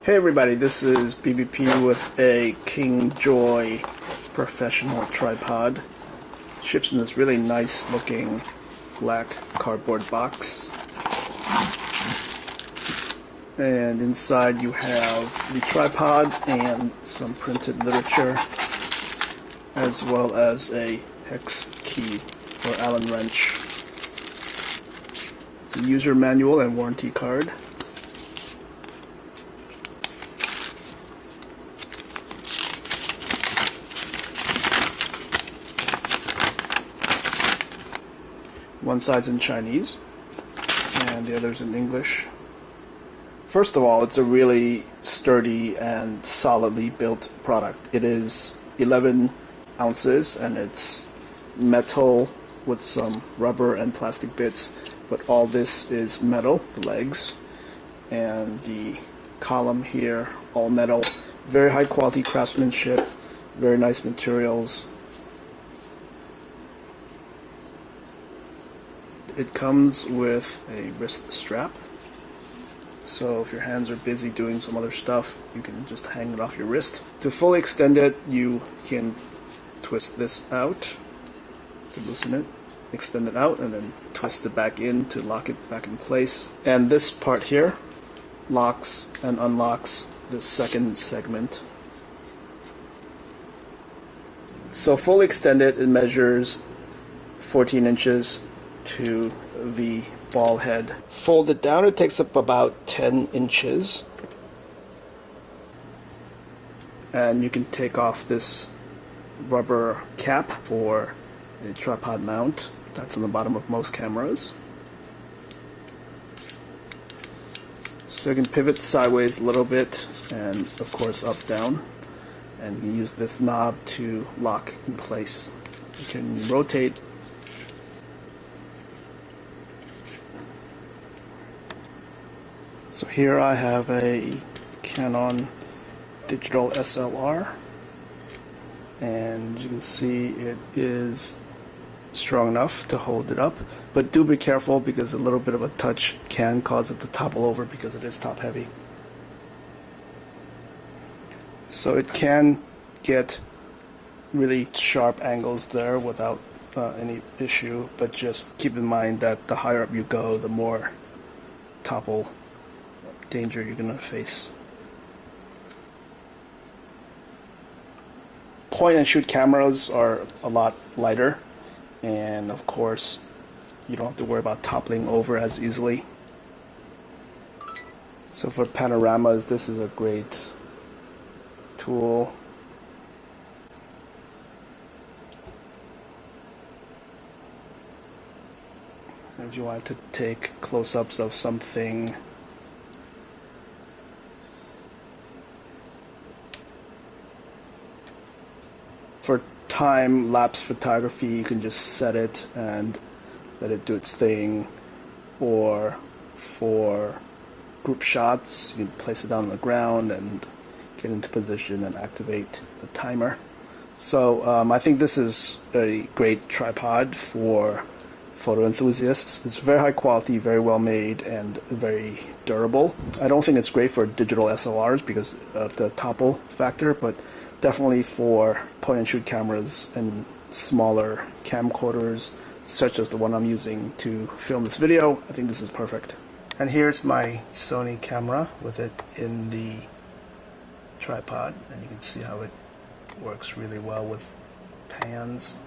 Hey everybody, this is BBP with a Kingjoy professional tripod. Ships in this really nice looking black cardboard box. And inside you have the tripod and some printed literature, as well as a hex key or Allen wrench. It's a user manual and warranty card. One side's in Chinese, and the other's in English. First of all, it's a really sturdy and solidly built product. It is 11 ounces, and it's metal with some rubber and plastic bits, but all this is metal, the legs, and the column here, all metal. Very high quality craftsmanship, very nice materials. It comes with a wrist strap, so if your hands are busy doing some other stuff, you can just hang it off your wrist. To fully extend it, you can twist this out to loosen it, extend it out, and then twist it back in to lock it back in place. And this part here locks and unlocks the second segment. So fully extended, it measures 14 inches to the ball head. Fold it down, it takes up about 10 inches. And you can take off this rubber cap for a tripod mount. That's on the bottom of most cameras. So you can pivot sideways a little bit, and of course up, down. And you can use this knob to lock in place. You can rotate. So here I have a Canon digital SLR, and you can see it is strong enough to hold it up, but do be careful because a little bit of a touch can cause it to topple over because it is top heavy. So it can get really sharp angles there without any issue, but just keep in mind that the higher up you go, the more topple danger you're going to face. Point and shoot cameras are a lot lighter, and of course you don't have to worry about toppling over as easily. So for panoramas, this is a great tool. If you want to take close-ups of something, for time-lapse photography, you can just set it and let it do its thing. Or for group shots, you can place it down on the ground and get into position and activate the timer. So I think this is a great tripod for photo enthusiasts. It's very high quality, very well made, and very durable. I don't think it's great for digital SLRs because of the topple factor, but definitely for point and shoot cameras and smaller camcorders, such as the one I'm using to film this video, I think this is perfect. And here's my Sony camera with it in the tripod, and you can see how it works really well with pans.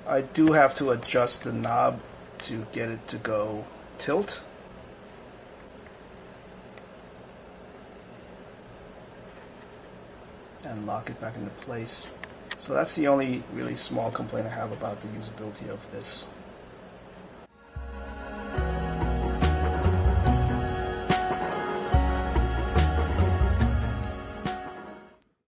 I do have to adjust the knob to get it to go tilt. And lock it back into place. So that's the only really small complaint I have about the usability of this.